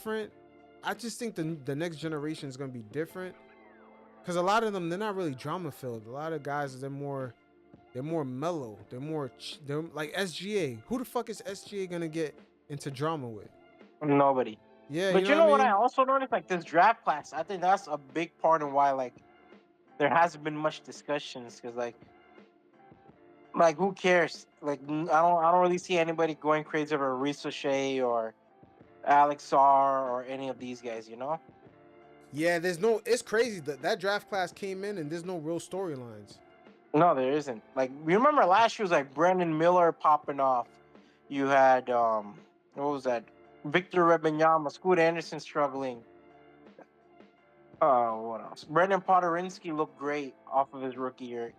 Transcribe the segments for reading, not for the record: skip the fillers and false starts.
different. I just think the next generation is gonna be different because a lot of them they're not really drama filled. A lot of guys they're more mellow. They're like SGA. Who the fuck is SGA gonna get into drama with? Nobody. Yeah, you But know you what I know what I mean? also noticed? Like this draft class, I think that's a big part in why like there hasn't been much discussions because like who cares? Like I don't really see anybody going crazy over Ricochet or Alex Sarr or any of these guys. You know? Yeah, there's no. It's crazy that draft class came in and there's no real storylines. No, there isn't. Like you remember last year was like Brandon Miller popping off. You had what was that? Victor Wembanyama, Scoot Anderson struggling. What else? Brendan Podorinsky looked great off of his rookie year.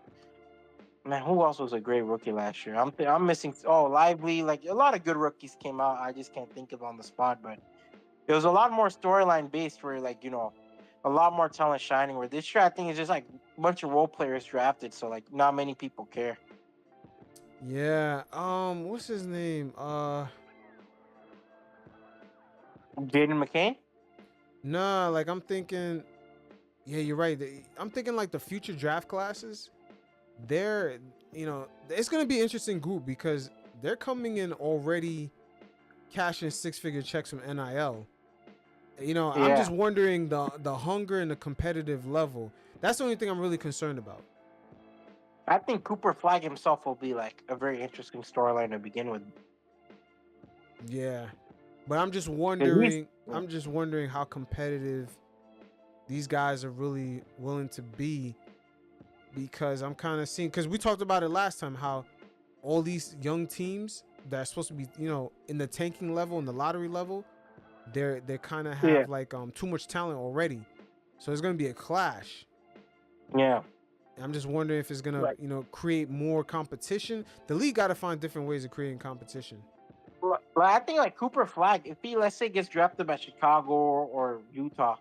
Man, who else was a great rookie last year? I'm missing. Oh, Lively. Like a lot of good rookies came out. I just can't think of on the spot, but it was a lot more storyline based, where like a lot more talent shining. Where this year, I think it's just like a bunch of role players drafted, so like not many people care. Yeah. What's his name? Jaden McCain. Nah. Like I'm thinking. Yeah, you're right. I'm thinking like the future draft classes. They're, it's gonna be an interesting group because they're coming in already cashing six-figure checks from NIL. I'm just Yeah, wondering the hunger and the competitive level. That's the only thing I'm really concerned about. I think Cooper Flag himself will be like a very interesting storyline to begin with. Yeah, but I'm just 'Cause he's wondering. I'm just wondering how competitive these guys are really willing to be because I'm kind of seeing because we talked about it last time how all these young teams that are supposed to be in the tanking level in the lottery level they kind of yeah, have like too much talent already, so it's gonna be a clash. yeah. I'm just wondering if it's gonna Like, create more competition. The league got to find different ways of creating competition. I think like Cooper Flag, if he let's say gets drafted by Chicago or Utah,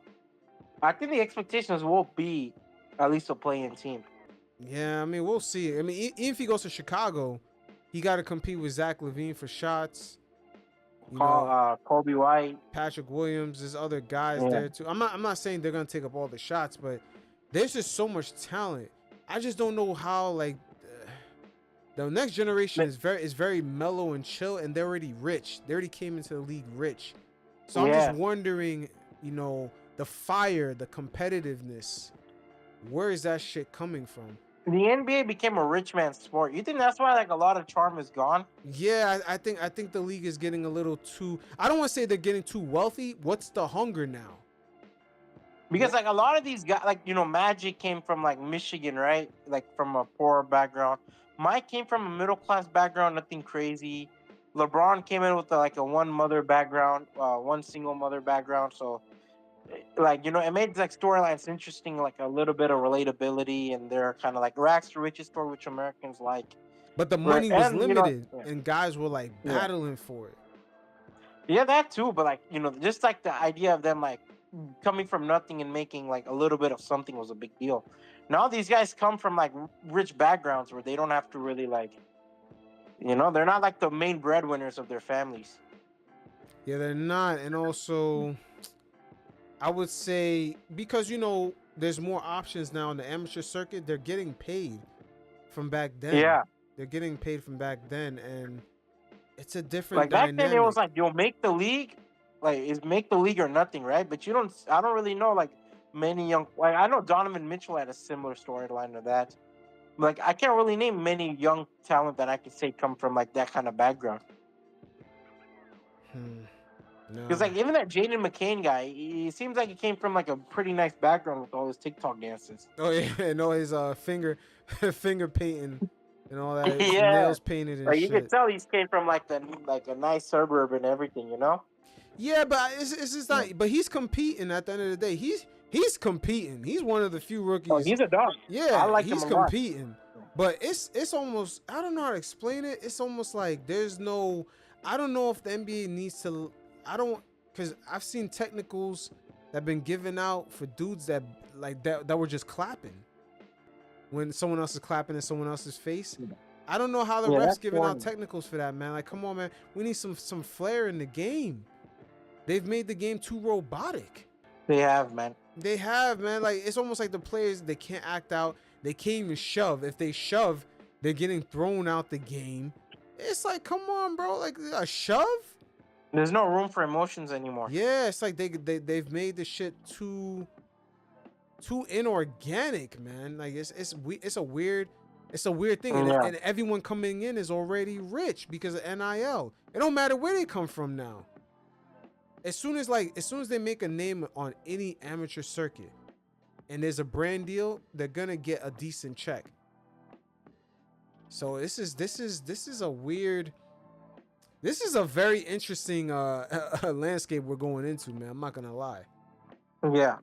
I think the expectations will be at least a play-in team. Yeah, I mean we'll see. I mean if he goes to Chicago, he got to compete with Zach Levine for shots. You know, Kobe White. Patrick Williams, there's other guys Yeah, there too. I'm not saying they're gonna take up all the shots, but there's just so much talent. I just don't know how like the next generation is very mellow and chill, and they're already rich. They already came into the league rich, so I'm just yeah. wondering, the fire, the competitiveness, where is that shit coming from? The NBA became a rich man's sport. You think that's why like a lot of charm is gone? Yeah, I think the league is getting a little too. I don't want to say they're getting too wealthy. What's the hunger now? Because What? like a lot of these guys, like Magic came from like Michigan, right? Like from a poor background. Mike came from a middle class background, nothing crazy. LeBron came in with like a one mother background, one single mother background. So like it made like storylines interesting, like a little bit of relatability, and they're kind of like rags to riches story, which Americans like, But the right? money was And limited, yeah, and guys were like yeah, battling for it. yeah, that too. But like just like the idea of them like coming from nothing and making like a little bit of something was a big deal. Now these guys come from like rich backgrounds where they don't have to really like, they're not like the main breadwinners of their families. Yeah, they're not, and also I would say because there's more options now in the amateur circuit. They're getting paid from back then. Yeah, They're getting paid from back then, and it's a different like back then it was dynamic. like you'll make the league, like is make the league or nothing, right? But I don't really know like many young, like I know Donovan Mitchell had a similar storyline to that. Like I can't really name many young talent that I could say come from like that kind of background. Hmm. Because No. like even that Jaden McCain guy, he seems like he came from like a pretty nice background with all his TikTok dances. Oh yeah, and all his finger painting and all that. His Yeah, nails painted and like you could shit. tell he came from like a nice suburb and everything. Yeah, but it's just Yeah. not. But he's competing at the end of the day. He's competing. He's one of the few Oh, rookies. he's a dog. I Yeah, like him he's a lot. competing. But it's almost I don't know how to explain it. It's almost like there's no. I don't know if the NBA needs to. I don't because I've seen technicals that have been given out for dudes that like that were just clapping when someone else is clapping in someone else's face. I don't know how the Yeah, refs that's giving out corny. technicals for that, man. Like, come on, man. We need some flair in the game. They've made the game too robotic. They have, man. They have, man. Like it's almost like the players, they can't act out. They can't even shove. If they shove, they're getting thrown out the game. It's like, come on, bro. Like a shove? There's no room for emotions anymore. Yeah, it's like they've made the shit too inorganic, man. Like it's a weird thing, Yeah. and everyone coming in is already rich because of NIL. It don't matter where they come from now. As soon as they make a name on any amateur circuit, and there's a brand deal, they're gonna get a decent check. So this is a very interesting landscape we're going into, man. I'm not gonna lie. Yeah.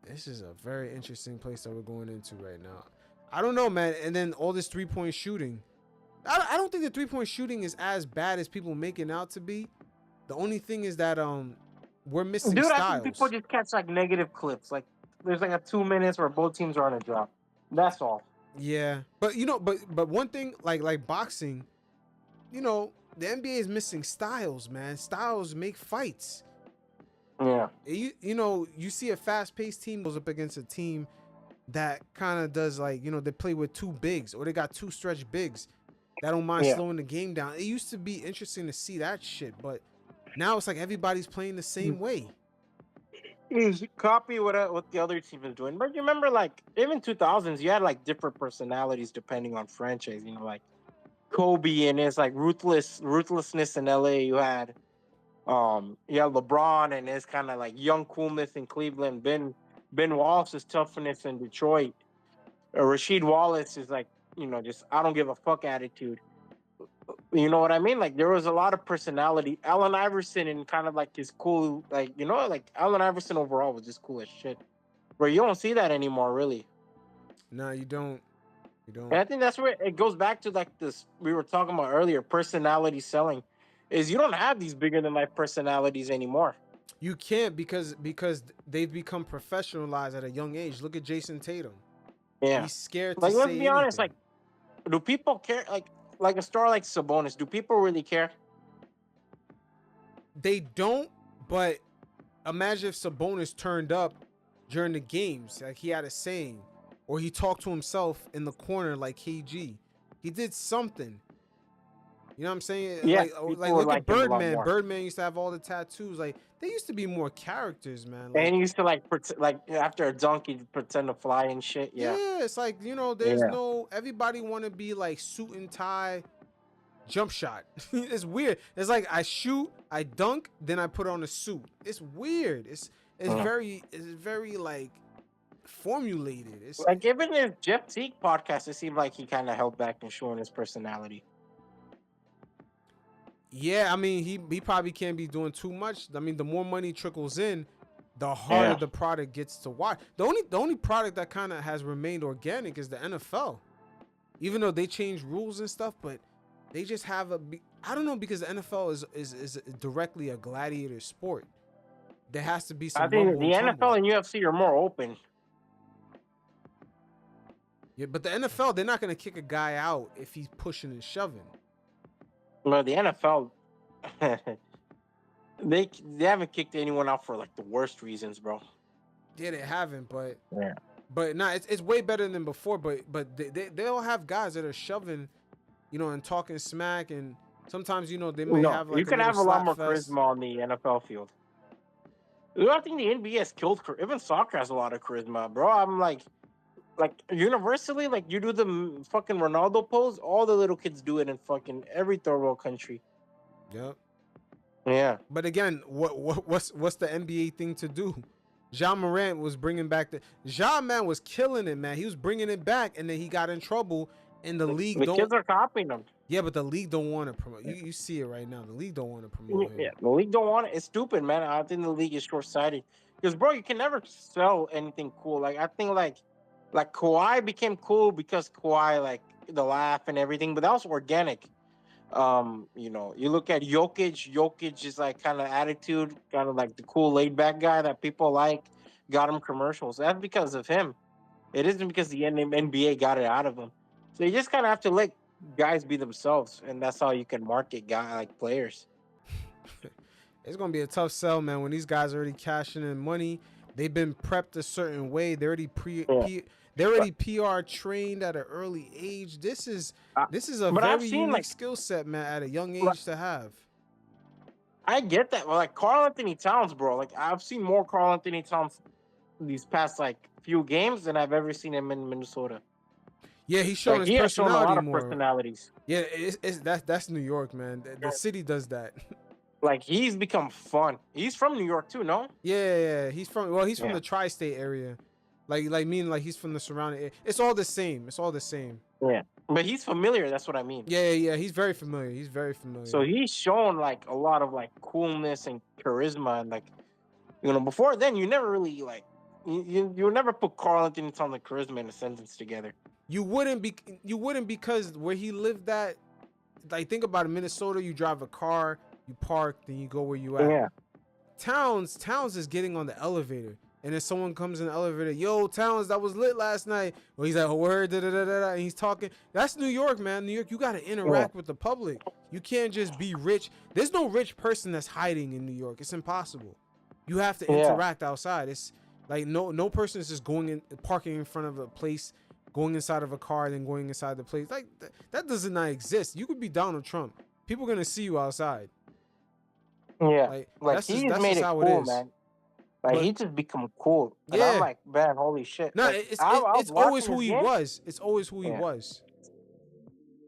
This is a very interesting place that we're going into right now. I don't know, man. And then all this 3-point shooting. I don't think the 3-point shooting is as bad as people make it out to be. The only thing is that we're missing Dude, styles. I think people just catch like negative clips. Like there's like a 2 minutes where both teams are on a drop. That's all. Yeah, but but one thing like boxing, the NBA is missing styles, man. Styles make fights. Yeah. You see a fast-paced team goes up against a team that kind of does like, they play with 2 bigs or they got 2 stretch bigs that don't mind slowing the game down. It used to be interesting to see that shit, but now it's like everybody's playing the same way. Copy what the other team is doing. But you remember, like, even 2000s, you had like different personalities depending on franchise. Like Kobe and his like ruthlessness in LA. You had LeBron and his kind of like young coolness in Cleveland. Ben Wallace's toughness in Detroit. Rasheed Wallace is like, just I don't give a fuck attitude. You know what I mean? Like there was a lot of personality. Allen Iverson and kind of like his cool, like like Allen Iverson overall was just cool as shit. Where you don't see that anymore, really. No, you don't. You don't. And I think that's where it goes back to like this we were talking about earlier, personality selling. Is you don't have these bigger than life personalities anymore. You can't because they've become professionalized at a young age. Look at Jason Tatum. Yeah. He's scared to Like say let's be honest, anything. like do people care like a star like Sabonis, do people really care? They don't, but imagine if Sabonis turned up during the games, like he had a saying, or he talked to himself in the corner like KG. He did something. You know what I'm saying? Yeah, like look at Birdman. Birdman used to have all the tattoos. Like they used to be more characters, man. Like, and he used to like after a dunk he'd pretend to fly and shit. Yeah. Yeah, it's like, there's no, everybody want to be like suit and tie, jump shot. It's weird. It's like I shoot, I dunk, then I put on a suit. It's weird. It's very like formulated. It's like even his Jeff Teague podcast, it seemed like he kind of held back in showing his personality. Yeah, I mean he probably can't be doing too much. I mean, the more money trickles in, the harder the product gets to watch. The only product that kind of has remained organic is the NFL. Even though they change rules and stuff, but they just have I don't know, because the NFL is directly a gladiator sport. There has to be some. I think the NFL and UFC are more open. Yeah, but the NFL, they're not gonna kick a guy out if he's pushing and shoving. But the NFL, they haven't kicked anyone out for like the worst reasons, bro. Yeah, they haven't, but yeah. But nah, it's way better than before. But they'll have guys that are shoving, and talking smack, and sometimes they may have like you can have a lot more charisma on the NFL field. I think the NBA has killed even soccer has a lot of charisma, bro. I'm like universally, like you do the fucking Ronaldo pose, all the little kids do it in fucking every third world country. Yep. Yeah. But again, what's the NBA thing to do? Ja Morant was bringing back Ja, man, was killing it, man. He was bringing it back, and then he got in trouble, and the league the kids are copying him. Yeah, but the league don't want to promote. You see it right now. The league don't want to promote him. Yeah, the league don't want it. It's stupid, man. I think the league is short-sighted. Because, bro, you can never sell anything cool. Like I think like Kawhi became cool because Kawhi, like the laugh and everything, but that was organic. You look at Jokic. Jokic is like kind of attitude, kind of like the cool laid back guy that people like. Got him commercials. That's because of him. It isn't because the NBA got it out of him. So you just kind of have to let guys be themselves, and that's how you can market players. It's gonna be a tough sell, man. When these guys are already cashing in money, they've been prepped a certain way. Yeah. They're But, already PR trained at an early age. I, This is a but I've very seen unique like skill set, man, at a young like, age to have. I get that. But like Carl Anthony Towns, bro. Like I've seen more Carl Anthony Towns these past like few games than I've ever seen him in Minnesota. Yeah, he's showing Like his he has shown a personality lot of more. personalities. Yeah, that's New York, man. The city does that. Like he's become fun. He's from New York too, no? Yeah, he's from Yeah. the tri-state area, like meaning like he's from the surrounding area. It's all the same. Yeah. But he's familiar, that's what I mean. Yeah. He's very familiar. So he's shown like a lot of like coolness and charisma and like before then you never really like you would never put Carl Anthony Towns and charisma in a sentence together. You wouldn't because where he lived at, like think about it, Minnesota, you drive a car, you park, then you go where you at. Yeah. Towns is getting on the elevator. And if someone comes in the elevator, yo, Towns, that was lit last night. Well, he's like, oh, word, da da da da, and he's talking. That's New York, man. New York, you gotta interact with the public. You can't just be rich. There's no rich person that's hiding in New York. It's impossible. You have to interact outside. It's like no person is just going in, parking in front of a place, going inside of a car, then going inside the place. Like that does not exist. You could be Donald Trump. People are gonna see you outside. Yeah. Like that's he's just made it how cool, it is. man. Like But he just become cool. And yeah, I'm like, man, holy shit. no, Like, it's I was always watching who his he game. was. It's always who he Yeah. was.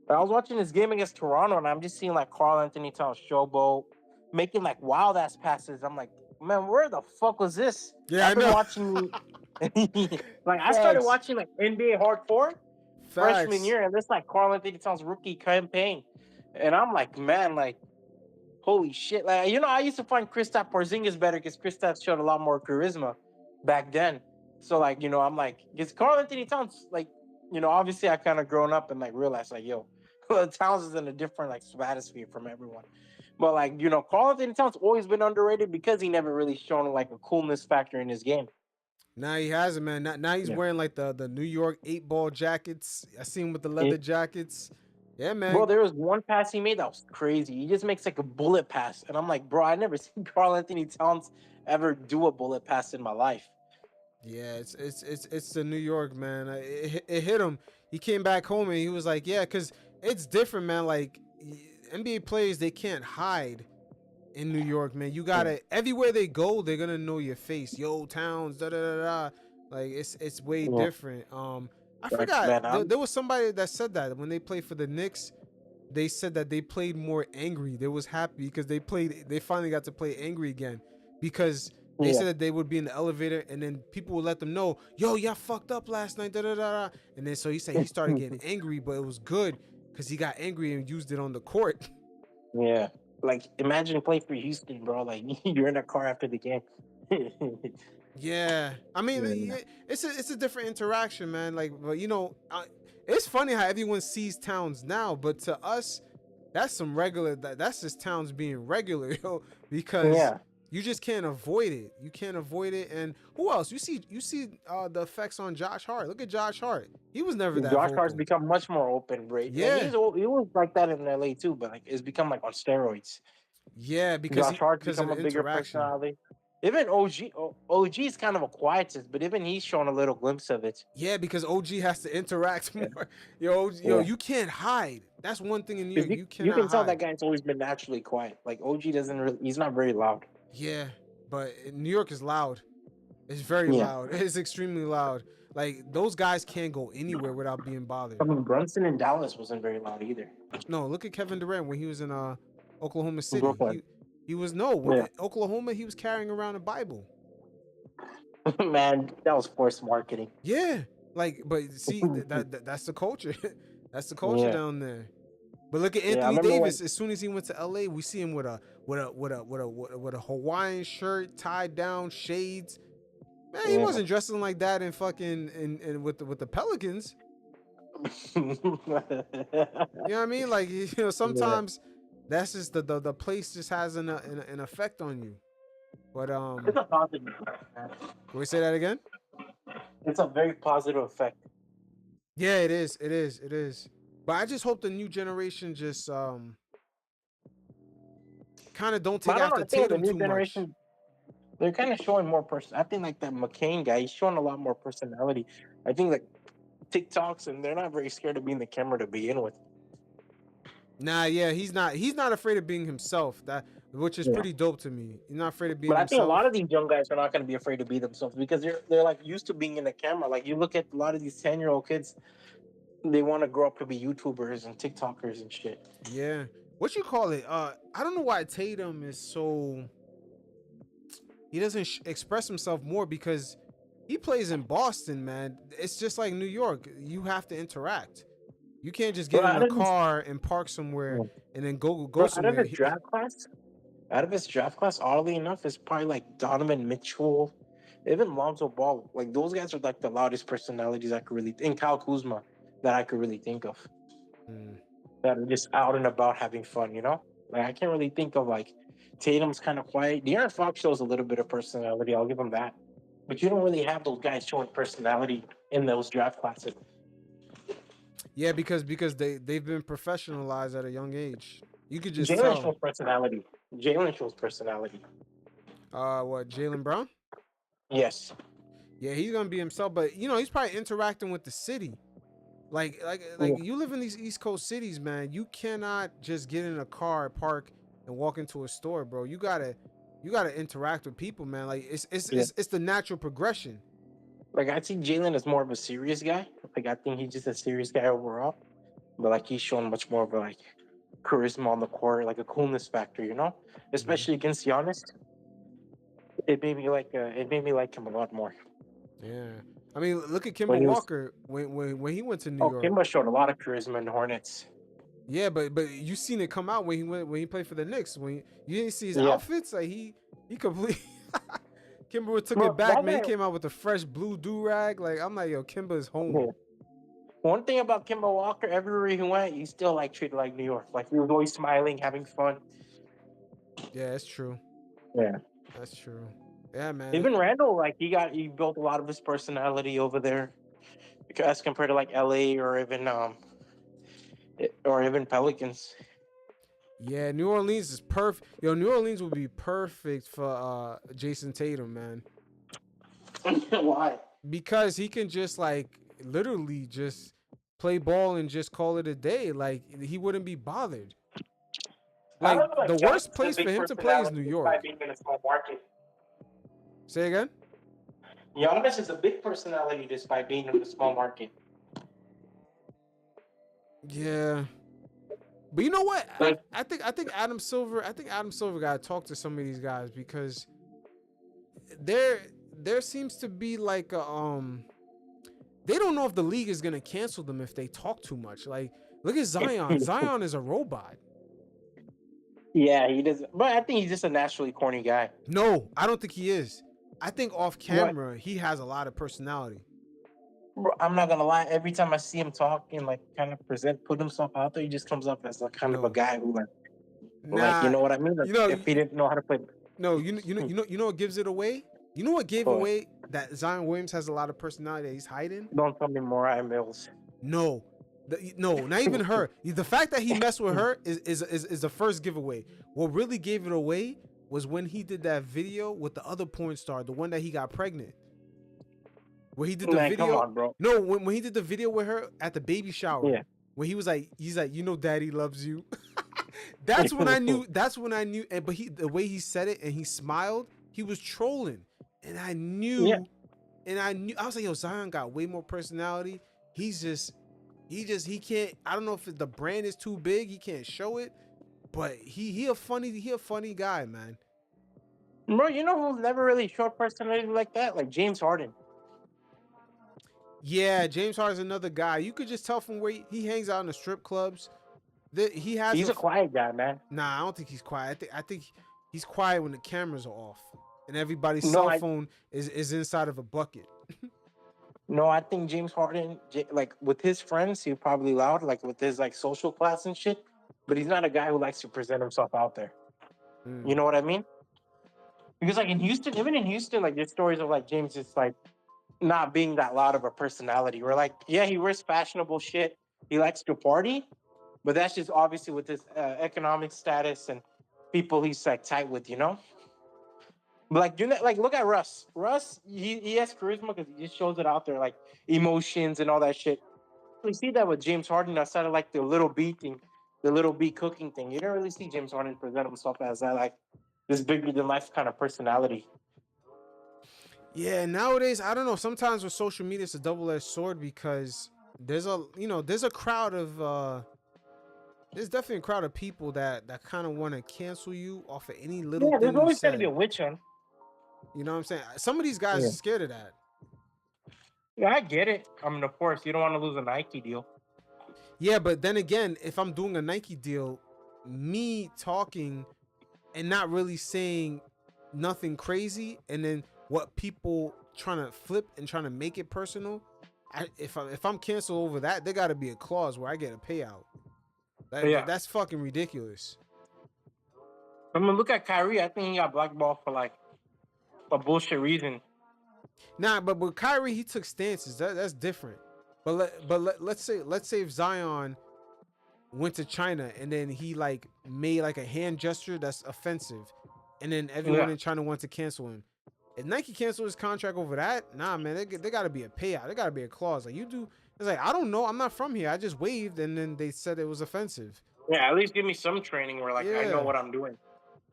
I was watching this game against Toronto, and I'm just seeing like Carl Anthony Towns showboat, making like wild ass passes. I'm like, man, where the fuck was this? Yeah, I've I been know. watching. Like I started Facts. watching like NBA hardcore freshman Facts. year, and this like Carl Anthony Towns rookie campaign, and I'm like, man, like, holy shit! Like I used to find Kristaps Porzingis better because Kristaps showed a lot more charisma back then. So like, I'm like, because Carl Anthony Towns, like, obviously I kind of grown up and like realized like, yo, Towns is in a different like stratosphere from everyone. But like, Carl Anthony Towns always been underrated because he never really shown like a coolness factor in his game. Now he has it, man. Now he's Yeah. wearing like the New York 8-ball jackets. I see him with the leather jackets. Yeah, Bro, man. there was one pass he made that was crazy. He just makes like a bullet pass, and I'm like, bro, I never seen Carl Anthony Towns ever do a bullet pass in my life. Yeah, it's the New York, man. It hit him. He came back home and he was like, yeah, because it's different, man. Like NBA players, they can't hide in New York, man. You gotta everywhere they go, they're gonna know your face. Yo, Towns, da da da da. Like it's way Yeah. different. I Like, forgot. man, There was somebody that said that when they played for the Knicks, they said that they played more angry. They was happy because they finally got to play angry again because they yeah. said that they would be in the elevator and then people would let them know, yo, y'all fucked up last night, da da da. And then so he said he started getting angry, but it was good because he got angry and used it on the court. Yeah. Like, imagine playing for Houston, bro. Like, you're in a car after the game. Yeah, I mean, Yeah. it's a different interaction, man. Like, but it's funny how everyone sees Towns now, but to us, that's some regular. That's just Towns being regular, yo. Because Yeah. you just can't avoid it. You can't avoid it. And who else? You see the effects on Josh Hart. Look at Josh Hart. He was never that Josh vocal. Hart's become much more open, right? Yeah. Like, he was like that in LA too, but like it's become like on steroids. Yeah, because Josh Hart's because of become the a bigger interaction. personality. Even OG is kind of a quietist, but even he's shown a little glimpse of it. Yeah, because OG has to interact more. Yo, Yeah. you can't hide. That's one thing in New York. You You cannot can tell hide. that guy's always been naturally quiet. Like OG doesn't really, he's not very loud. Yeah, but New York is loud. It's very Yeah. loud. It's extremely loud. Like those guys can't go anywhere without being bothered. I mean, Brunson in Dallas wasn't very loud either. No, look at Kevin Durant when he was in Oklahoma City. Brooklyn. He was when Yeah. Oklahoma, he was carrying around a Bible. Man, that was forced marketing. Yeah, like, but see, that's the culture. That's the culture Yeah. down there. But look at I Anthony remember Davis. As soon as he went to LA, we see him with a Hawaiian shirt, tied down, shades. Man, he Yeah. wasn't dressing like that in fucking in with the Pelicans. You know what I mean? Like sometimes that's just the place just has an effect on you. But It's a positive effect, man. can we say that again? It's a very positive effect. Yeah, it is. It is. It is. But I just hope the new generation just kind of don't But take I don't know. after I think the Tatum new too much. generation, they're kind of showing more person. I think like that McCain guy, he's showing a lot more personality. I think like TikToks, and they're not very scared of being the camera to begin with. Nah, yeah, he's not. He's not afraid of being himself. That which is Yeah. pretty dope to me. He's not afraid of being But I think a lot himself. of these young guys are not going to be afraid to be themselves because they're like used to being in the camera. Like you look at a lot of these 10-year-old kids, they want to grow up to be YouTubers and TikTokers and shit. Yeah. What you call it? I don't know why Tatum is so. He doesn't express himself more because he plays in Boston, man. It's just like New York. You have to interact. You can't just Bro, get in out a of his car and park somewhere and then go bro, out of somewhere. his draft class, oddly enough, is probably like Donovan Mitchell, even Lonzo Ball. Like those guys are like the loudest personalities I could really, and Kyle Kuzma, that I could really think of, Hmm. that are just out and about having fun. Like I can't really think of like Tatum's kind of quiet. De'Aaron Fox shows a little bit of personality. I'll give him that, but you don't really have those guys showing personality in those draft classes. Yeah, because they've been professionalized at a young age. You could just Jalen tell. shows personality. Jalen shows personality. What Jalen Brown? Yes. Yeah, he's gonna be himself, but he's probably interacting with the city. Like you live in these East Coast cities, man. You cannot just get in a car, park, and walk into a store, bro. You gotta interact with people, man. Like it's it's Yeah. it's, it's the natural progression. Like I see Jalen as more of a serious guy. Like I think he's just a serious guy overall. But like he's shown much more of a like charisma on the court, like a coolness factor. Hmm. Especially against Giannis. It made me like him a lot more. Yeah, I mean, look at Kimber When he was Walker when he went to New Oh, York. Kimba showed a lot of charisma in the Hornets. Yeah, but you seen it come out when he played for the Knicks. When you didn't see his Yeah. outfits, like he completely. Kimber took it Bro, back, that man. He guy came out with a fresh blue do rag. Like I'm like, yo, Kimber is home. yeah. One thing about Kimba Walker, everywhere he went, he still like treated like New York. Like he was always smiling, having fun. Yeah, that's true. Yeah. That's true. Yeah, man. Even Randall, like he built a lot of his personality over there as compared to like LA or even Pelicans. Yeah, New Orleans is perfect. Yo, New Orleans would be perfect for Jason Tatum, man, Why? because he can just like literally just play ball and just call it a day. Like he wouldn't be bothered. I Like don't know, like the Giannis worst is a place for big him to play is personality New despite York. being in a small market. Say again? Giannis is a big personality despite being in a small market. Yeah. But you know what? Like I think Adam Silver. I think Adam Silver got to talk to some of these guys because there there seems to be like they don't know if the league is gonna cancel them if they talk too much. Like look at Zion. Zion is a robot. yeah, he does. But I think he's just a naturally corny guy. No, I don't think he is. I think off What? camera he has a lot of personality. Bro, I'm not gonna lie. Every time I see him talk and like kind of put himself out there, he just comes up as like kind of a No, guy who like you nah. know what I mean. Like You know, if he didn't know how to play, no. You know what gives it away? You know what gave oh, away that Zion Williams has a lot of personality that he's hiding? don't tell me Mariah Mills. No. No, not even her. The fact that he messed with her is the first giveaway. What really gave it away was when he did that video with the other porn star, the one that he got pregnant. Where he did the Man, come video. on, bro. No, when he did the video with her at the baby shower. Yeah. When he's like, daddy loves you. That's when I knew. That's when I knew. And but the way he said it and he smiled, he was trolling. And I knew. Yeah. And I was like, yo, Zion got way more personality. He can't. I don't know if the brand is too big. He can't show it. But he a funny guy, man. Bro, you know who's never really showed personality like that? Like James Harden. Yeah, James Harden's another guy. You could just tell from where he hangs out in the strip clubs that he has He's a quiet guy, man. Nah, I don't think he's quiet. I think he's quiet when the cameras are off and everybody's No, cell I phone is inside of a bucket. no, I think James Harden, like with his friends, he's probably loud, like with his like social class and shit. But he's not a guy who likes to present himself out there. Mm. You know what I mean? Because like in Houston, even in Houston, like there's stories of like James just like not being that loud of a personality. Where like, yeah, he wears fashionable shit. He likes to party, but that's just obviously with his economic status and people he's like tight with, you know. But like, you know, like look at Russ. Russ, he has charisma because he just shows it out there, like emotions and all that shit. We see that with James Harden outside of like the little B thing, the little B cooking thing. You don't really see James Harden present himself as that like this bigger than life kind of personality. Yeah, nowadays I don't know. Sometimes with social media, it's a double-edged sword because there's a crowd of there's definitely a crowd of people that kind of want to cancel you off of any little Yeah, there's thing you always gonna be said. a witch hunt. You know what I'm saying? Some of these guys Yeah. are scared of that. Yeah, I get it. I mean, of course, you don't want to lose a Nike deal. Yeah, but then again, if I'm doing a Nike deal, me talking and not really saying nothing crazy, and then what people trying to flip and trying to make it personal, if I'm canceled over that, there got to be a clause where I get a payout. Yeah. That's fucking ridiculous. I mean, look at Kyrie. I think he got blackballed for like a bullshit reason. Nah, but with Kyrie, he took stances. That's different. Let's say if Zion went to China and then he like made like a hand gesture that's offensive, and then everyone Yeah. in China wants to cancel him. If Nike canceled his contract over that, nah, man, they got to be a payout. There got to be a clause. Like you do, it's like I don't know, I'm not from here. I just waved, and then they said it was offensive. Yeah, at least give me some training where like I know Yeah, what I'm doing.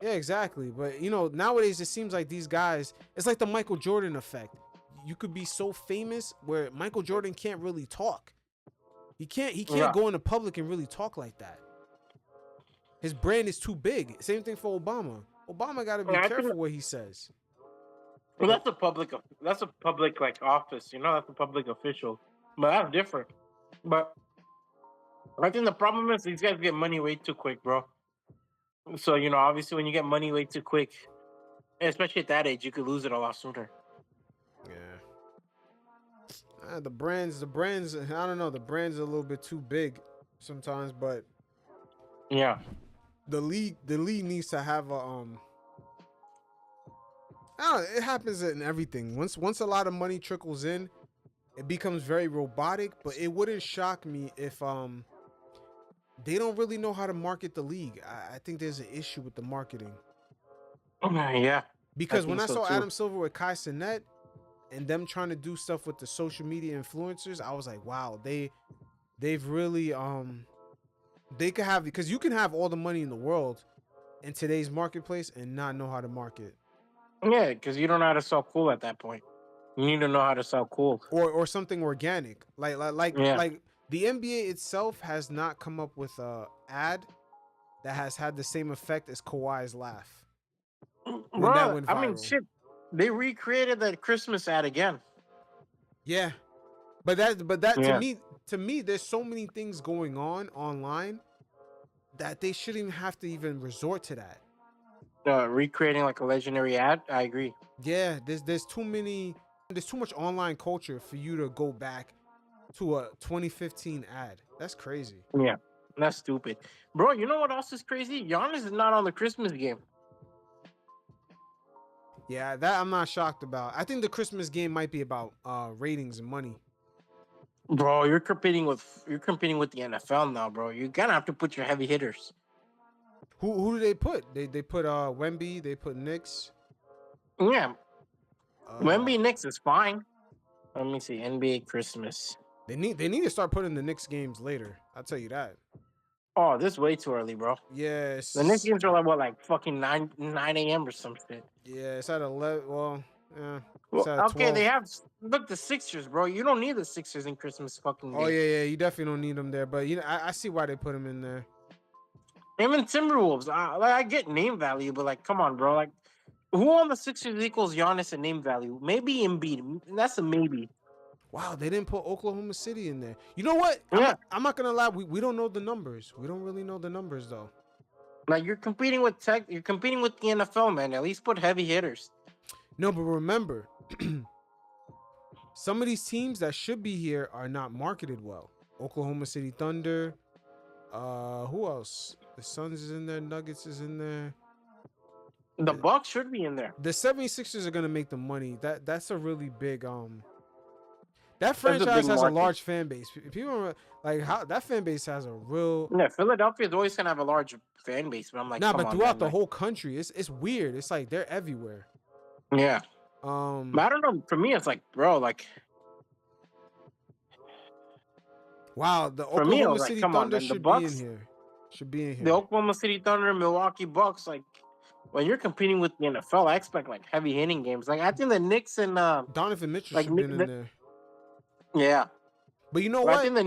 yeah, exactly. But nowadays it seems like these guys, it's like the Michael Jordan effect. You could be so famous where Michael Jordan can't really talk. He can't Yeah. go into public and really talk like that. His brand is too big. Same thing for Obama. Obama got to be Yeah, I think careful what he says. well, that's a public like office, you know, that's a public official. But that's different. But I think the problem is these guys get money way too quick, bro. So, you know, obviously when you get money way too quick, especially at that age, you could lose it a lot sooner. Yeah. The brands. I don't know. The brands are a little bit too big sometimes, but Yeah. the league needs to have a I don't know, it happens in everything. Once a lot of money trickles in, it becomes very robotic. But it wouldn't shock me if they don't really know how to market the league. I think there's an issue with the marketing Yeah. because when think I so saw too. Adam Silver with Kai Cenat and them trying to do stuff with the social media influencers, I was like, wow, they've really they could have, because you can have all the money in the world in today's marketplace and not know how to market Yeah, because you don't know how to sell cool at that point. You need to know how to sell cool. or something organic Yeah. like the NBA itself has not come up with a ad that has had the same effect as Kawhi's laugh when that Bro, went I mean, viral. shit. They recreated that Christmas ad again. Yeah, but that Yeah. to me there's so many things going on online that they shouldn't even have to even resort to that. Recreating like a legendary ad. I agree. Yeah, there's too much online culture for you to go back to a 2015 ad. That's crazy. Yeah. That's stupid. Bro, you know what else is crazy? Giannis is not on the Christmas game. Yeah, that I'm not shocked about. I think the Christmas game might be about ratings and money. Bro, you're competing with the NFL now, bro. You're gonna have to put your heavy hitters. Who do they put? They put Wemby, they put Knicks. Yeah. Uh Wemby Knicks is fine. Let me see. NBA Christmas. they need to start putting the Knicks games later. I'll tell you that. Oh, this is way too early, bro. The Knicks Yes. games are like what, like fucking 9 a.m. or some shit. Yeah, it's at 11. Well, yeah, it's Well, at okay, 12. they have look the Sixers, bro. You don't need the Sixers in Christmas fucking Oh day. yeah, you definitely don't need them there, but I see why they put them in there. Even Timberwolves, I get name value, but like, come on, bro. Like, who on the Sixers equals Giannis in name value? Maybe Embiid. That's a maybe. Wow, they didn't put Oklahoma City in there. You know what? Yeah, I'm not gonna lie. We don't know the numbers. We don't really know the numbers though. like you're competing with tech. You're competing with the NFL, man. At least put heavy hitters. No, but remember, some of these teams that should be here are not marketed well. Oklahoma City Thunder. Who else? The Suns is in there. Nuggets is in there. The Bucks should be in there. The 76ers are gonna make the money. That's a really big That That's a big franchise has a market. large fan base. People are like how that fan base has a real Yeah, Philadelphia is always gonna have a large fan base, but I'm like, nah, come but on, throughout man. the Like, whole country, it's weird. It's like they're everywhere. yeah. But Um, I don't know. For me, it's like, bro, like wow, the for me, I was Oklahoma like, City come on, Thunder man. The should be in Bucks, here. Should be in the here. Oklahoma City Thunder, Milwaukee Bucks, like when you're competing with the NFL, I expect like heavy hitting games. Like I think the Knicks and Donovan Mitchell like should be in there. yeah. But you know But I what? think the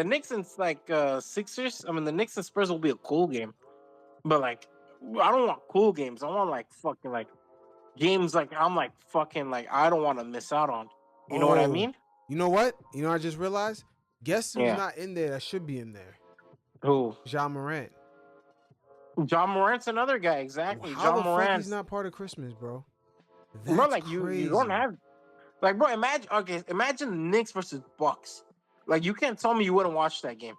Knicks and like Sixers. I mean, the Knicks and Spurs will be a cool game. But like, I don't want cool games. I want like fucking like games like I'm like fucking like I don't want to miss out on. You know what I Oh, mean? you know what? You know I just realized. Guess who's Yeah. not in there? That should be in there. Who? Ja Morant. John Morant's another guy. Well, Exactly. how John the fuck he's Morant's not part of Christmas, bro? bro. That's Like you don't crazy. have like bro. Imagine Imagine Knicks versus Bucks. Like you can't tell me you wouldn't watch that game.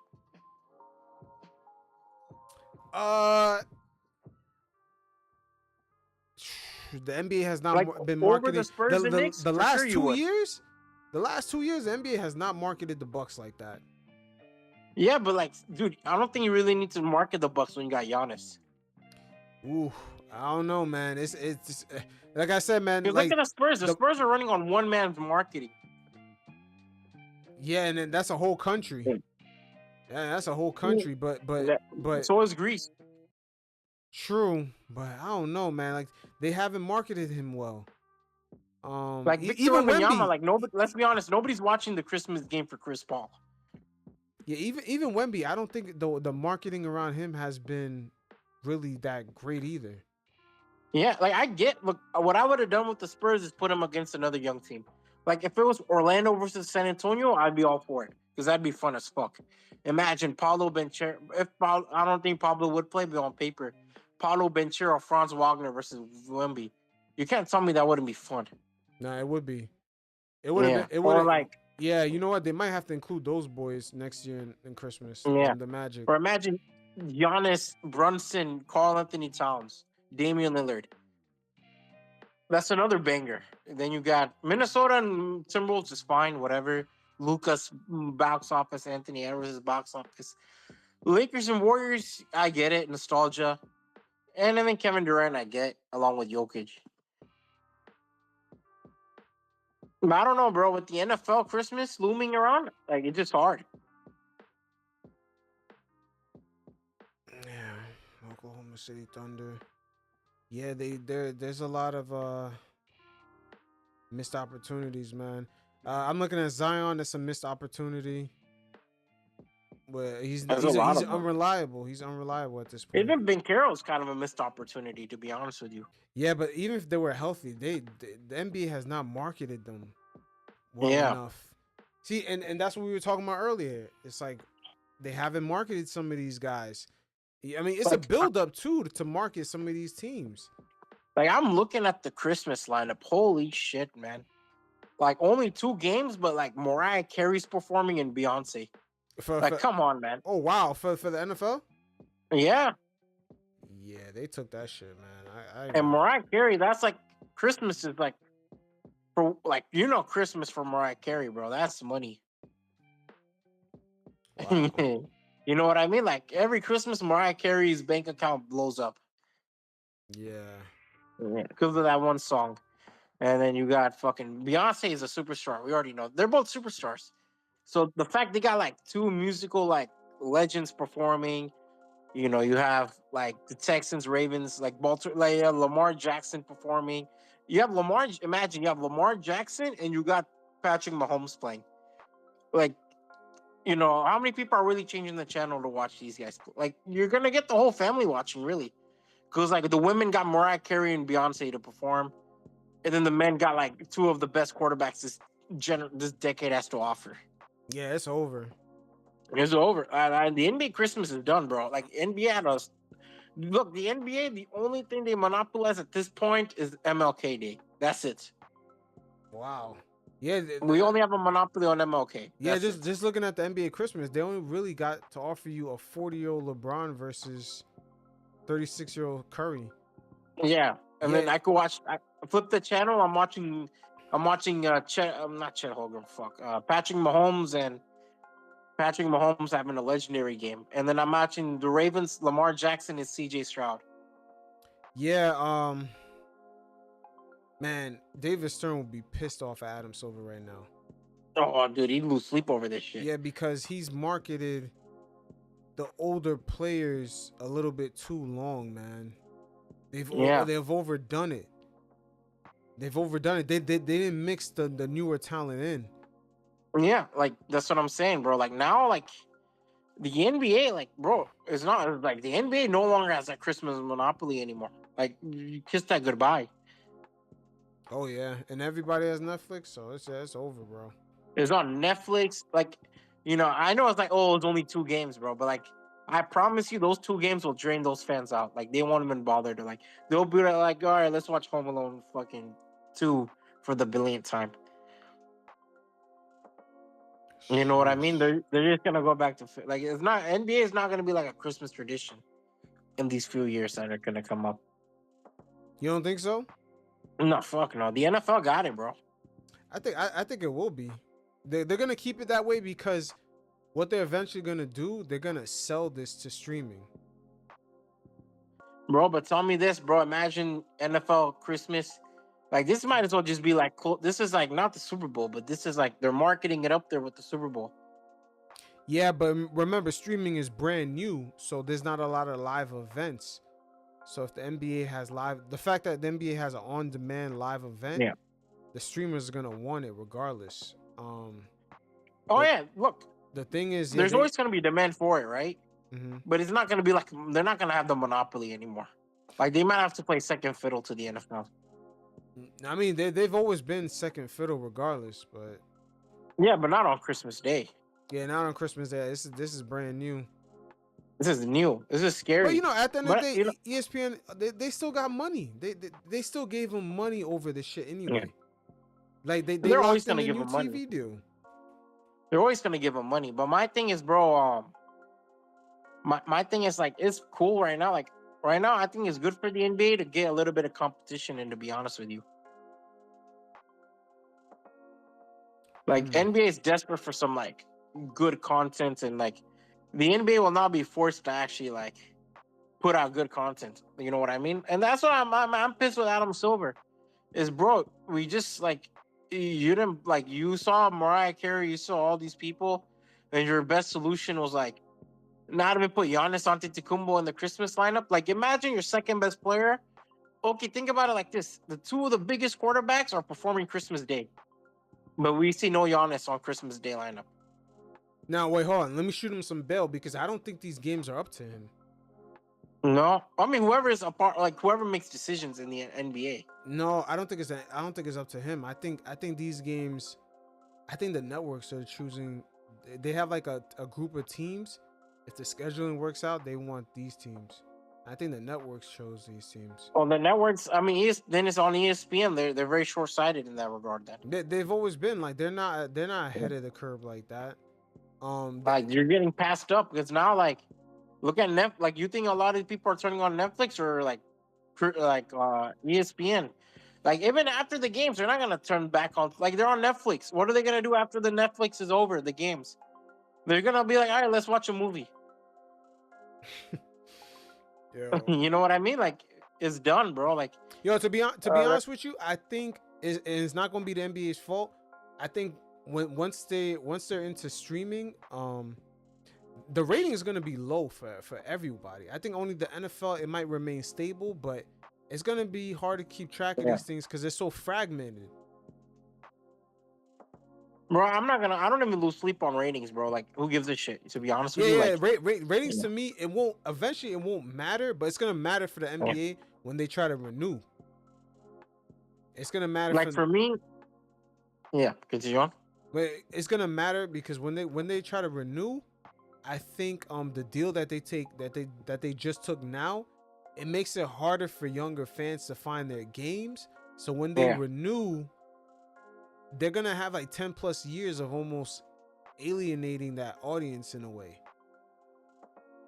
Uh, the NBA has not Like been over the marketing Spurs and Knicks, the for sure last you 2 would. years. The last 2 years, the NBA has not marketed the Bucks like that. Yeah, but like, dude, I don't think you really need to market the Bucks when you got Giannis. Ooh, I don't know, man. It's like I said, man. You look Like at the Spurs. The the Spurs are running on one man's marketing. yeah, and then that's a whole country. Yeah, that's a whole country. But So is Greece. true. But I don't know, man. Like they haven't marketed him well. Like Victor Even Wembanyama, Wemby. like nobody. Let's be honest, nobody's watching the Christmas game for Chris Paul. Yeah, even Wemby. I don't think the marketing around him has been really that great either. Yeah, like I get. Look, what I would have done with the Spurs is put him against another young team. Like if it was Orlando versus San Antonio, I'd be all for it because that'd be fun as fuck. Imagine Paulo Bencher. I don't think Pablo would play, but on paper, Paulo Bencher or Franz Wagner versus Wemby. You can't tell me that wouldn't be fun. Nah, it would be. It would have been. Yeah, It would or have. like Yeah, you know what? They might have to include those boys next year in Christmas. yeah, The Magic. or imagine Giannis, Brunson, Carl Anthony Towns, Damian Lillard. That's another banger. And then you got Minnesota and Timberwolves is fine, whatever. Lucas box office, Anthony Edwards is box office. Lakers and Warriors, I get it, nostalgia. And I think Kevin Durant, I get, along with Jokic. But I don't know, bro. With the NFL Christmas looming around, like it's just hard. Yeah, Oklahoma City Thunder. Yeah, there's a lot of missed opportunities, man. I'm looking at Zion. That's a missed opportunity. But There's a lot he's of them. unreliable. He's unreliable at this point. Even Ben Carroll's kind of a missed opportunity, to be honest with you. Yeah, but even if they were healthy, the NBA has not marketed them well Yeah. enough. See, and that's what we were talking about earlier. It's like they haven't marketed some of these guys. I mean, it's a Like, build up too to market some of these teams. Like I'm looking at the Christmas lineup. Holy shit, man! Like only 2 games, but like Mariah Carey's performing and Beyonce. Like, come on, man. Oh wow, for the NFL. Yeah, Yeah, they took that shit, man. and Mariah Carey. That's like Christmas is like for like Christmas for Mariah Carey, bro. That's money. Wow. You know what I mean? Like every Christmas, Mariah Carey's bank account blows up Yeah. because of that one song. And then you got fucking Beyonce is a superstar. We already know they're both superstars. So the fact they got like 2 musical like legends performing, you have like the Texans, Ravens, like Baltimore, like Lamar Jackson performing. You have Lamar. Imagine you have Lamar Jackson and you got Patrick Mahomes playing. Like, how many people are really changing the channel to watch these guys? Like, you're gonna get the whole family watching, really, because like the women got Mariah Carey and Beyonce to perform. And then the men got like 2 of the best quarterbacks this decade has to offer. Yeah, it's over. It's over. And the NBA Christmas is done, bro. Like NBA had us. Look, the NBA, the only thing they monopolize at this point is MLK Day. That's it. Wow. Yeah, We only have a monopoly on MLK. yeah. That's Just looking at the NBA Christmas, they only really got to offer you a 40-year-old LeBron versus 36-year-old Curry. yeah. And then I could watch. I flip the channel. I'm watching I'm watching Chet. I'm not Chet Holmgren. Fuck. Patrick Mahomes having a legendary game, and then I'm watching the Ravens. Lamar Jackson and C.J. Stroud. Yeah, man, David Stern would be pissed off at Adam Silver right now. Oh, dude, he'd lose sleep over this shit. Yeah, because he's marketed the older players a little bit too long, man. They've overdone it. They've overdone it. They didn't mix the newer talent in. Yeah, like that's what I'm saying, bro. Like now, like the NBA, like bro, it's not like the NBA no longer has that Christmas monopoly anymore. Like you kiss that goodbye. Oh yeah, and everybody has Netflix, so it's over, bro. It's on Netflix. Like, I know it's like, oh, it's only 2 games, bro. But like, I promise you, those 2 games will drain those fans out. Like, they won't even bother to like. They'll be like, all right, let's watch Home Alone fucking 2 for the billionth time. You know what I mean? They're just gonna go back to like it's not NBA is not gonna be like a Christmas tradition in these few years that are gonna come up. You don't think so? No, fuck no. The NFL got it, bro. I think it will be. They're gonna keep it that way because what they're eventually gonna do, they're gonna sell this to streaming. Bro, but tell me this, bro. Imagine NFL Christmas. Like this might as well just be like cool. This is like not the Super Bowl, but this is like they're marketing it up there with the Super Bowl. Yeah, but remember, streaming is brand new, so there's not a lot of live events. So if the NBA has the fact that the NBA has an on-demand live event, the streamers are gonna want it regardless. Look. The thing is, there's always gonna be demand for it, right? Mm-hmm. But it's not gonna be like they're not gonna have the monopoly anymore. Like they might have to play second fiddle to the NFL. I mean, they've always been second fiddle regardless, but yeah, but not on Christmas Day. Yeah, not on Christmas Day. This is brand new. This is new. This is scary. But at the end of the day, ESPN they still got money. They still gave them money over this shit anyway. Yeah. Like they're always gonna give them money. TV deal. They're always gonna give them money. But my thing is, bro. My thing is like it's cool right now. Like right now, I think it's good for the NBA to get a little bit of competition. And to be honest with you, like NBA is desperate for some like good content, and like the NBA will not be forced to actually like put out good content. You know what I mean? And that's what I'm pissed with Adam Silver. Is bro, we just like you didn't like you saw Mariah Carey, you saw all these people, and your best solution was like not even put Giannis Antetokounmpo in the Christmas lineup. Like imagine your second best player. Okay, think about it like this: the 2 of the biggest quarterbacks are performing Christmas Day, but we see no Giannis on Christmas Day lineup. Now wait, hold on. Let me shoot him some bail because I don't think these games are up to him. No, I mean whoever is a part, like whoever makes decisions in the NBA. No, I don't think it's up to him. I think these games, I think the networks are choosing. They have like a group of teams. If the scheduling works out, they want these teams. I think the networks chose these teams. Well, the networks, I mean, then it's on ESPN. They're very short sighted in that regard. Then they've always been like they're not ahead of the curve like that. Like you're getting passed up because now like look at Netflix. Like you think a lot of people are turning on Netflix or like ESPN. Like even after the games, they're not gonna turn back on. Like they're on Netflix. What are they gonna do after the Netflix is over? The games. They're gonna be like, all right, let's watch a movie. You know what I mean? Like it's done, bro. Like to be honest with you, I think it's not gonna be the NBA's fault. I think once they're into streaming, the rating is gonna be low for everybody. I think only the NFL it might remain stable, but it's gonna be hard to keep track of these things because they're so fragmented. Bro, I don't even lose sleep on ratings, bro. Like, who gives a shit? To be honest with you, ratings to me, it won't matter, but it's gonna matter for the NBA when they try to renew. It's gonna matter. Like for me, continue on. But it's gonna matter because when they try to renew, I think the deal that they just took now, it makes it harder for younger fans to find their games. So when they renew, they're gonna have like 10 plus years of almost alienating that audience in a way.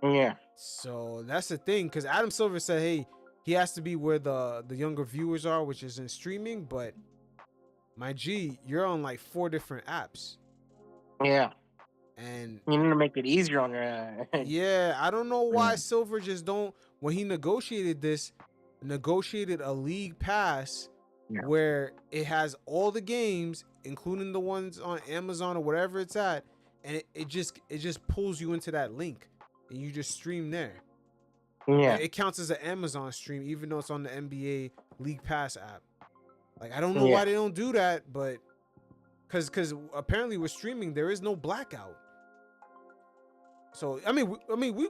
Yeah. So that's the thing, because Adam Silver said, hey, he has to be where the younger viewers are, which is in streaming, but my G, you're on like 4 different apps. Yeah. And You need to make it easier on your. yeah, I don't know why Yeah. Silver just don't. When he negotiated this, negotiated a league pass Yeah. where it has all the games, including the ones on Amazon or whatever it's at, and it just pulls you into that link, and you just stream there. Yeah. It counts as an Amazon stream, even though it's on the NBA League Pass app. Like I don't know Yeah. why they don't do that, but because apparently with streaming there is no blackout. So I mean,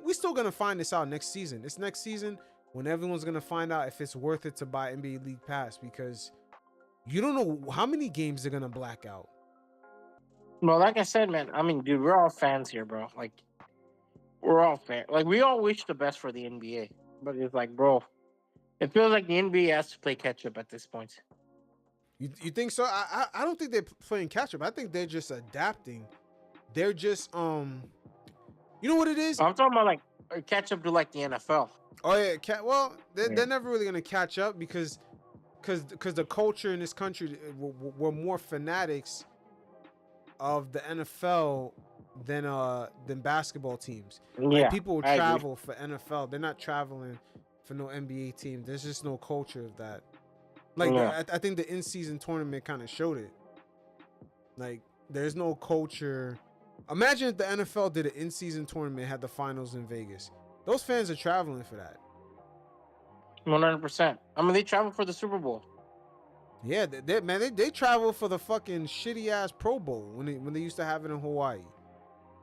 we still gonna find this out next season. It's next season when everyone's gonna find out if it's worth it to buy NBA League Pass, because you don't know how many games they're gonna black out. Well, like I said, man. I mean, dude, we're all fans here, bro. Like, we're all fans. Like, we all wish the best for the NBA, but it's like, bro, it feels like the NBA has to play catch up at this point. You think so? I don't think they're playing catch up. I think they're just adapting. They're just you know what it is? I'm talking about like catch up to like the NFL. Oh yeah, well they're never really gonna catch up because the culture in this country, we're more fanatics of the NFL than basketball teams. Like Yeah, people will I agree. travel for NFL. They're not traveling for no NBA team. There's just no culture of that. Like Yeah. I think the in-season tournament kind of showed it. Like there's no culture. Imagine if the NFL did an in-season tournament, had the finals in Vegas. Those fans are traveling for that. 100%. I mean, they travel for the Super Bowl. Yeah, they travel for the fucking shitty ass Pro Bowl when they used to have it in Hawaii.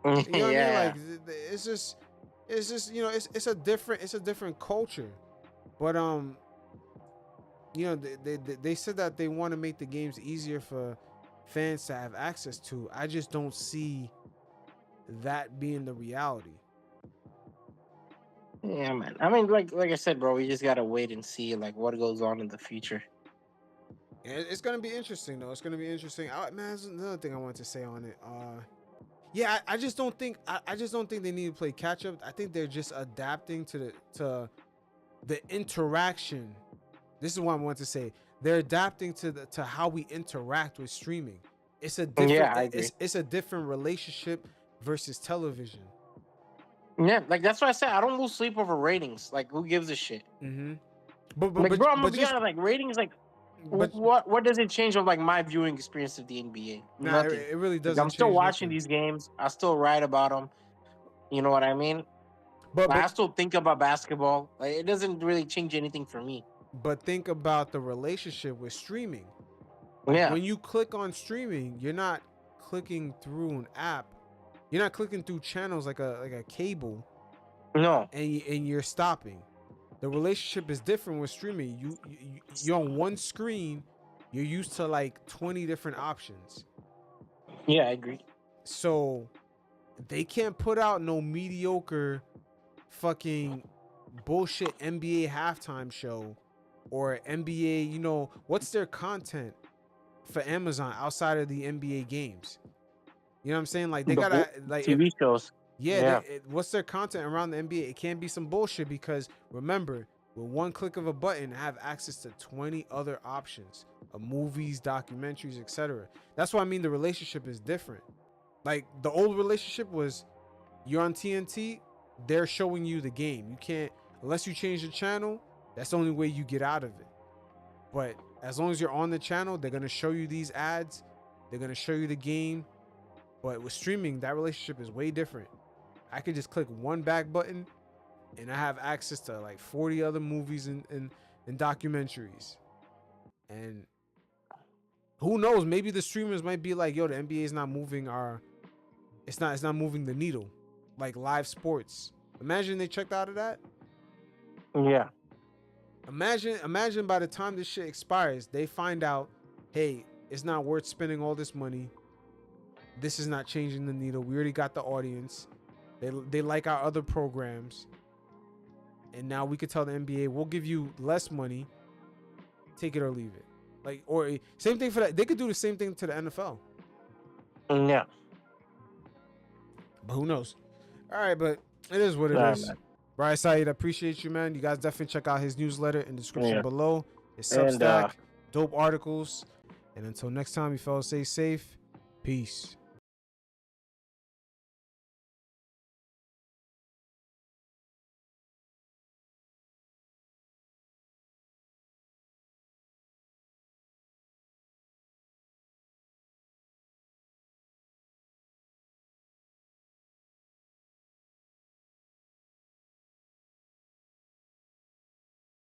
You know what Yeah. I mean? Like it's just it's a different culture. But they said that they want to make the games easier for fans to have access to. I just don't see that being the reality. Yeah, man. I mean, like I said, bro, we just gotta wait and see like what goes on in the future. It's gonna be interesting though. It's gonna be interesting. Man, there's another thing I wanted to say on it. Yeah, I just don't think I just don't think they need to play catch up. I think they're just adapting to the interaction. This is what I want to say. They're adapting to how we interact with streaming. It's a different Yeah, I agree. it's a different relationship versus television. Yeah, like that's why I said I don't lose sleep over ratings. Like, who gives a shit? Mm-hmm. But Like, bro, I'm gonna but be just honest. Like, ratings, like, but what does it change of like my viewing experience of the NBA? nah, Nothing. it really Like, doesn't. I'm still change watching nothing. these games. I still write about them. You know what I mean? Like, I But still think about basketball. Like, it doesn't really change anything for me. think about the relationship with streaming. Like Yeah. when you click on streaming, you're not clicking through an app. You're not clicking through channels like a cable, No. and you're stopping. The relationship is different with streaming. You're on one screen. You're used to like 20 different options. Yeah, I agree. So they can't put out no mediocre fucking bullshit NBA halftime show or NBA, what's their content for Amazon outside of the NBA games? You know what I'm saying? Like they gotta like TV shows. Yeah. what's their content around the NBA? It can't be some bullshit because remember, with one click of a button, I have access to 20 other options of movies, documentaries, etc. That's why I mean the relationship is different. Like the old relationship was you're on TNT, they're showing you the game. You can't, unless you change the channel, that's the only way you get out of it. But as long as you're on the channel, they're gonna show you these ads, they're gonna show you the game. But with streaming, that relationship is way different. I can just click one back button and I have access to like 40 other movies and documentaries. And who knows, maybe the streamers might be like, yo, the NBA is not moving it's not moving the needle like live sports. Imagine they checked out of that. Yeah. Imagine by the time this shit expires, they find out, hey, it's not worth spending all this money. This is not changing the needle. We already got the audience. They like our other programs. And now we could tell the NBA, we'll give you less money. Take it or leave it. Like, or same thing for that. They could do the same thing to the NFL. Yeah. But who knows? All right, but it is what it is. Man. Brian Saeed, I appreciate you, man. You guys definitely check out his newsletter in the description Yeah. below. His And, Substack, dope articles. And until next time, you fellas, stay safe. Peace.